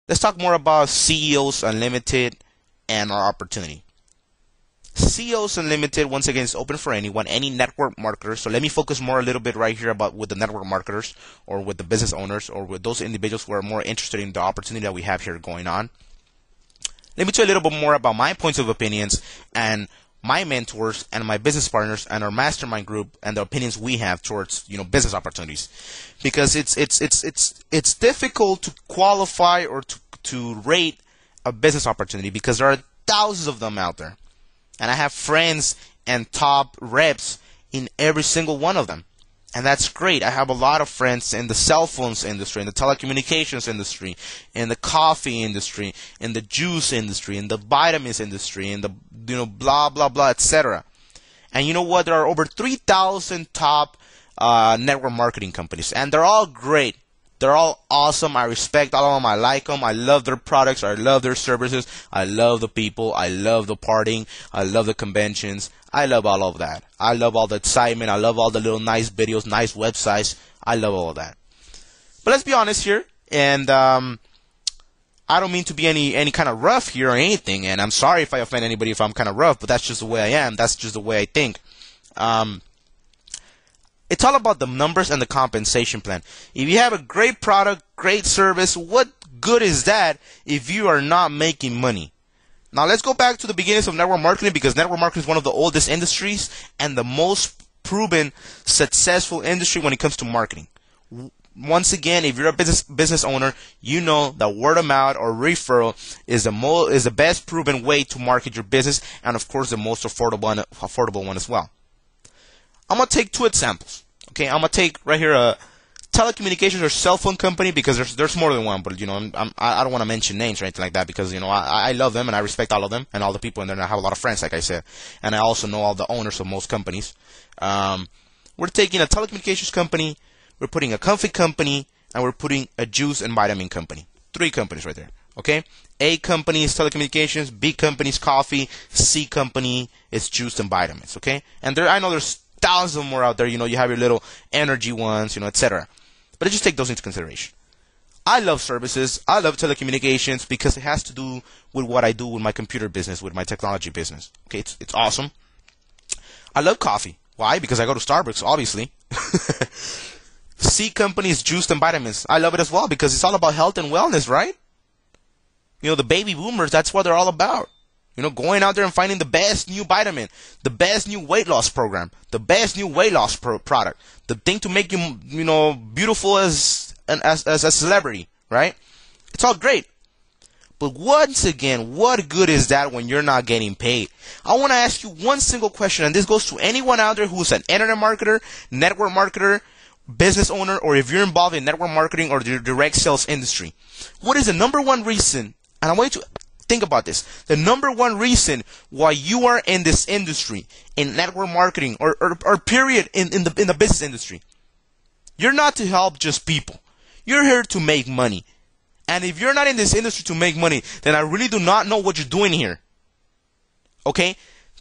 Let's talk more about CEOs Unlimited and our opportunity. CEOs Unlimited, once again, is open for anyone, any network marketer. So let me focus more a little bit right here about with the network marketers or with the business owners or with those individuals who are more interested in the opportunity that we have here going on. Let me tell you a little bit more about my points of opinions and my mentors and my business partners and our mastermind group and the opinions we have towards business opportunities, because it's difficult to qualify or to rate a business opportunity because there are thousands of them out there, and I have friends and top reps in every single one of them. And that's great. I have a lot of friends in the cell phones industry, in the telecommunications industry, in the coffee industry, in the juice industry, in the vitamins industry, in the blah blah blah, etc. And you know what? There are over 3,000 top network marketing companies, and they're all great. They're all awesome. I respect all of them. I like them. I love their products. I love their services. I love the people. I love the partying. I love the conventions. I love all of that. I love all the excitement. I love all the little nice videos, nice websites. I love all of that. But let's be honest here. And I don't mean to be any kind of rough here or anything. And I'm sorry if I offend anybody if I'm kind of rough. But that's just the way I am. That's just the way I think. It's all about the numbers and the compensation plan. If you have a great product, great service, what good is that if you are not making money? Now let's go back to the beginnings of network marketing, because network marketing is one of the oldest industries and the most proven successful industry when it comes to marketing. Once again, if you're a business owner, you know that word of mouth or referral is the best proven way to market your business, and of course the most affordable one as well. I'm going to take two examples. Okay, I'm going to take right here a telecommunications or cell phone company, because there's more than one, but I don't want to mention names or anything like that, because I love them and I respect all of them and all the people in there, and I have a lot of friends, like I said, and I also know all the owners of most companies. We're taking a telecommunications company, we're putting a coffee company, and we're putting a juice and vitamin company. 3 companies right there. Okay, A company is telecommunications, B company is coffee, C company is juice and vitamins. Okay, and I know there's thousands more out there. You have your little energy ones, etc. But just take those into consideration. I love services. I love telecommunications because it has to do with what I do with my computer business, with my technology business. Okay, it's awesome. I love coffee. Why? Because I go to Starbucks, obviously. C company is juice and vitamins. I love it as well because it's all about health and wellness, right? The baby boomers, that's what they're all about. Going out there and finding the best new vitamin, the best new weight loss program, the best new weight loss product, the thing to make you, beautiful as a celebrity, right? It's all great. But once again, what good is that when you're not getting paid? I want to ask you one single question, and this goes to anyone out there who's an internet marketer, network marketer, business owner, or if you're involved in network marketing or the direct sales industry. What is the number one reason? And I want you to think about this. The number one reason why you are in this industry, in network marketing, or period, in the business industry. You're not to help just people. You're here to make money. And if you're not in this industry to make money, then I really do not know what you're doing here. Okay?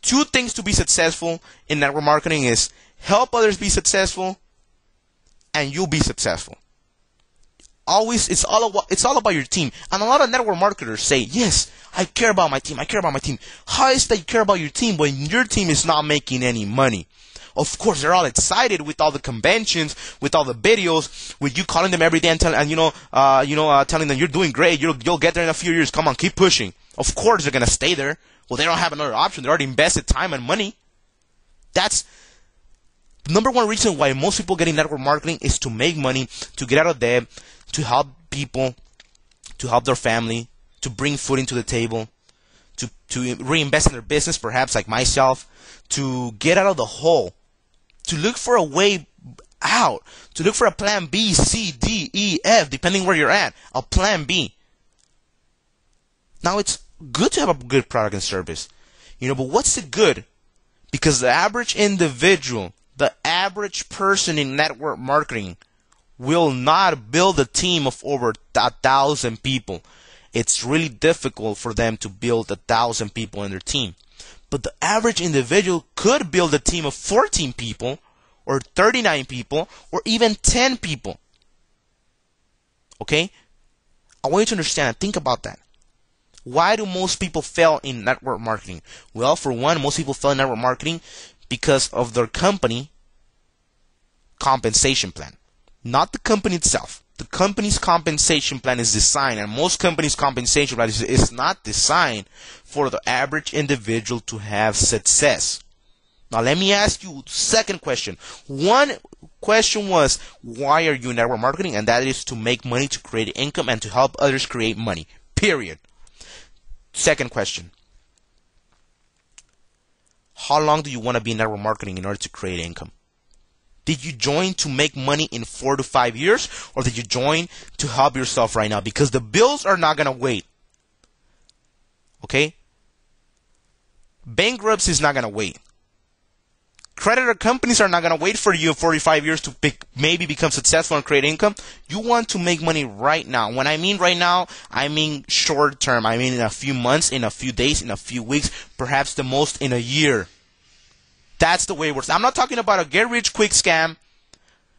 2 things to be successful in network marketing is help others be successful, and you'll be successful. Always, it's all about your team. And a lot of network marketers say, yes, I care about my team. I care about my team. How is that you care about your team when your team is not making any money? Of course, they're all excited with all the conventions, with all the videos, with you calling them every day and telling them you're doing great. You'll get there in a few years. Come on, keep pushing. Of course, they're gonna stay there. Well, they don't have another option. They already invested time and money. That's the number one reason why most people get in network marketing is to make money, to get out of debt, to help people, to help their family, to bring food into the table, to reinvest in their business, perhaps like myself, to get out of the hole, to look for a way out, to look for a plan B, C, D, E, F, depending where you're at, a plan B. Now, it's good to have a good product and service, but what's the good? Because the average individual, the average person in network marketing will not build a team of over 1,000 people. It's really difficult for them to build 1,000 people in their team. But the average individual could build a team of 14 people, or 39 people, or even 10 people. Okay? I want you to understand and think about that. Why do most people fail in network marketing? Well, for one, most people fail in network marketing because of their company compensation plan. Not the company itself. The company's compensation plan is designed, and most companies' compensation plan is not designed for the average individual to have success. Now, let me ask you second question. One question was, why are you in network marketing? And that is to make money, to create income, and to help others create money. Period. Second question. How long do you want to be in network marketing in order to create income? Did you join to make money in 4 to 5 years, or did you join to help yourself right now? Because the bills are not going to wait. Okay? Bankruptcy is not going to wait. Creditor companies are not going to wait for you in 45 years to maybe become successful and create income. You want to make money right now. When I mean right now, I mean short term. I mean in a few months, in a few days, in a few weeks, perhaps the most in a year. That's the way it works. I'm not talking about a get-rich-quick scam,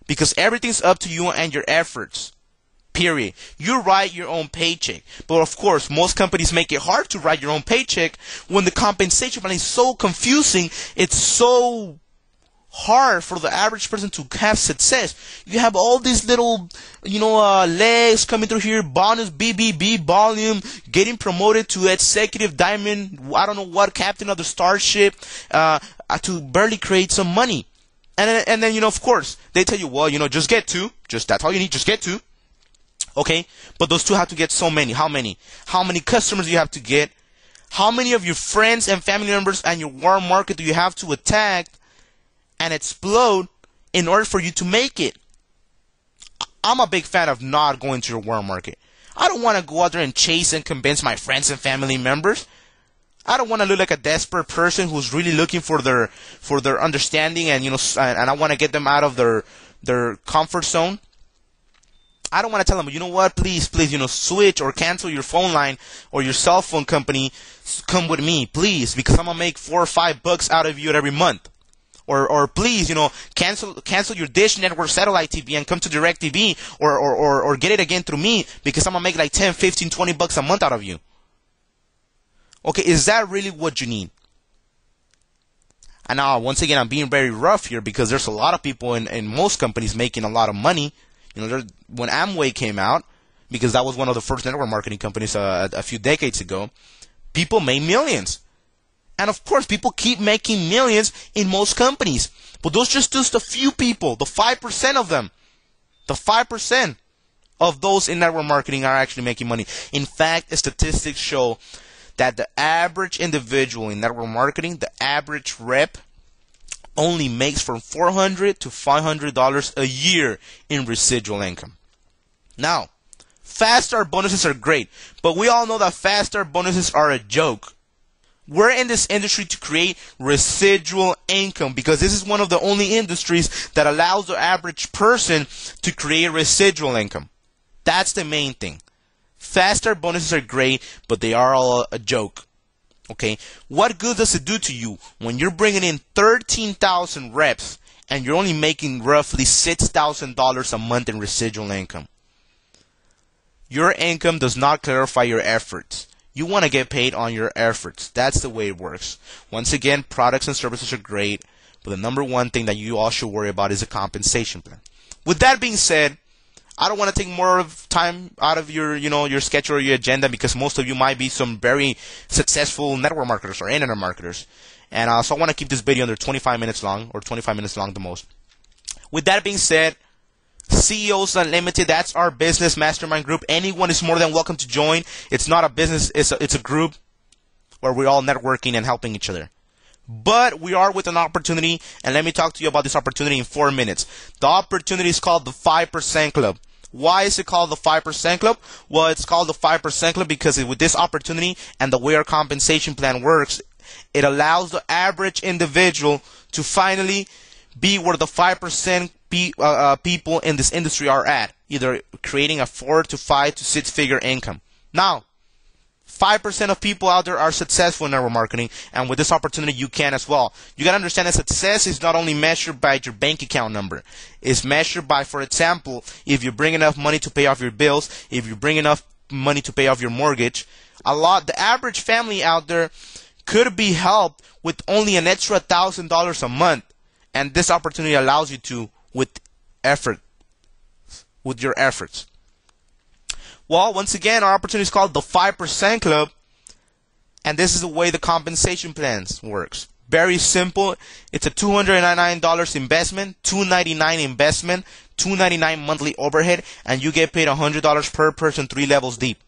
because everything's up to you and your efforts. Period. You write your own paycheck. But of course, most companies make it hard to write your own paycheck when the compensation plan is so confusing. It's so hard for the average person to have success. You have all these little, legs coming through here, bonus, BBB, volume, getting promoted to executive diamond, I don't know what, captain of the starship, to barely create some money. And then, of course, they tell you, well, just get two. That's all you need, just get two. Okay? But those two have to get so many. How many? How many customers do you have to get? How many of your friends and family members and your warm market do you have to attack and explode in order for you to make it? I'm a big fan of not going to your warm market. I don't want to go out there and chase and convince my friends and family members. I don't want to look like a desperate person who's really looking for their understanding and and I want to get them out of their comfort zone. I don't want to tell them, you know what, please, switch or cancel your phone line or your cell phone company. Come with me, please, because I'm gonna make $4 or $5 out of you every month. Or please, cancel your Dish Network satellite TV and come to DirecTV or get it again through me, because I'm gonna make like 10, 15, $20 a month out of you. Okay, is that really what you need? And now, once again, I'm being very rough here, because there's a lot of people in most companies making a lot of money. When Amway came out, because that was one of the first network marketing companies a few decades ago, people made millions. And of course, people keep making millions in most companies. But those just a few people, the 5% of them. The 5% of those in network marketing are actually making money. In fact, statistics show that the average individual in network marketing, the average rep, only makes from $400 to $500 a year in residual income. Now, fast start bonuses are great, but we all know that fast start bonuses are a joke. We're in this industry to create residual income, because this is one of the only industries that allows the average person to create residual income. That's the main thing. Fast start bonuses are great, but they are all a joke. Okay, what good does it do to you when you're bringing in 13,000 reps and you're only making roughly $6,000 a month in residual income? Your income does not clarify your efforts. You want to get paid on your efforts. That's the way it works. Once again, products and services are great, but the number one thing that you all should worry about is a compensation plan. With that being said, I don't want to take more of time out of your schedule or your agenda, because most of you might be some very successful network marketers or internet marketers. And so I want to keep this video under 25 minutes long, or 25 minutes long the most. With that being said, CEOs Unlimited, that's our business mastermind group. Anyone is more than welcome to join. It's not a business, it's a group where we're all networking and helping each other. But we are with an opportunity, and let me talk to you about this opportunity in 4 minutes. The opportunity is called the 5% Club. Why is it called the 5% Club? Well, it's called the 5% Club because with this opportunity and the way our compensation plan works, it allows the average individual to finally be where the 5% people in this industry are at, either creating a 4 to 5 to 6 figure income. Now, 5% of people out there are successful in network marketing, and with this opportunity, you can as well. You gotta understand that success is not only measured by your bank account number. It's measured by, for example, if you bring enough money to pay off your bills, if you bring enough money to pay off your mortgage. The average family out there could be helped with only an extra $1,000 a month. And this opportunity allows you to with your efforts. Well, once again, our opportunity is called the 5% Club. And this is the way the compensation plans works. Very simple. It's a $299 investment, $299 investment, $299 monthly overhead, and you get paid $100 per person, 3 levels deep.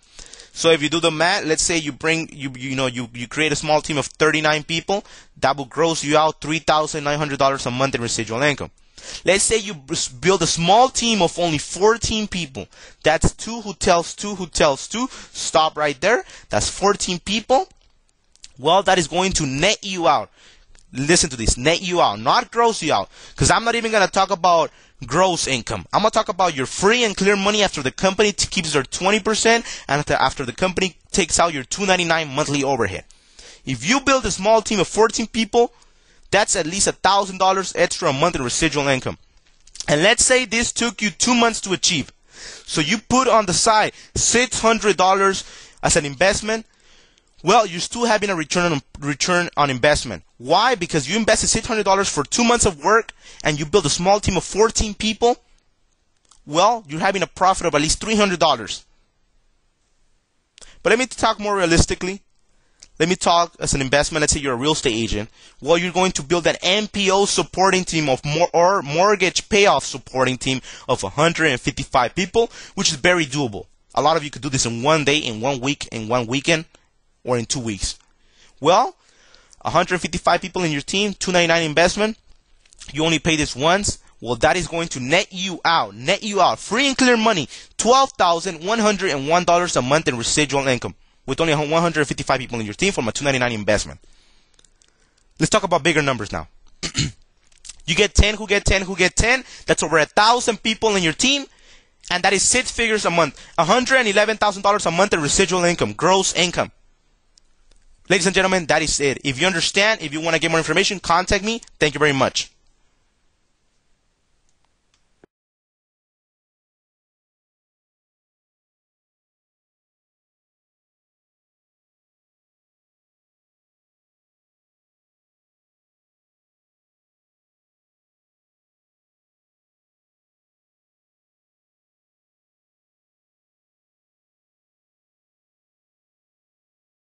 So if you do the math, let's say you create a small team of 39 people, that will gross you out $3,900 a month in residual income. Let's say you build a small team of only 14 people. That's 2 who tells 2 who tells 2. Stop right there. That's 14 people. Well, that is going to net you out. Listen to this, net you out, not gross you out. Because I'm not even going to talk about gross income. I'm going to talk about your free and clear money after the company keeps their 20% and after the company takes out your $299 monthly overhead. If you build a small team of 14 people, that's at least $1,000 extra a month in residual income. And let's say this took you 2 months to achieve. So you put on the side $600 as an investment. Well, you're still having a return on investment. Why? Because you invested $600 for 2 months of work and you build a small team of 14 people. Well, you're having a profit of at least $300. But let me talk more realistically. Let me talk as an investment. Let's say you're a real estate agent. Well, you're going to build an MPO supporting team or mortgage payoff supporting team of 155 people, which is very doable. A lot of you could do this in 1 day, in 1 week, in 1 weekend, or in 2 weeks. Well, 155 people in your team, $299 investment. You only pay this once. Well, that is going to net you out, free and clear money, $12,101 a month in residual income with only 155 people in your team from a $299 investment. Let's talk about bigger numbers now. You get 10, who get 10, who get 10. That's over 1,000 people in your team. And that is 6 figures a month, $111,000 a month in residual income, gross income. Ladies and gentlemen, that is it. If you understand, if you want to get more information, contact me. Thank you very much.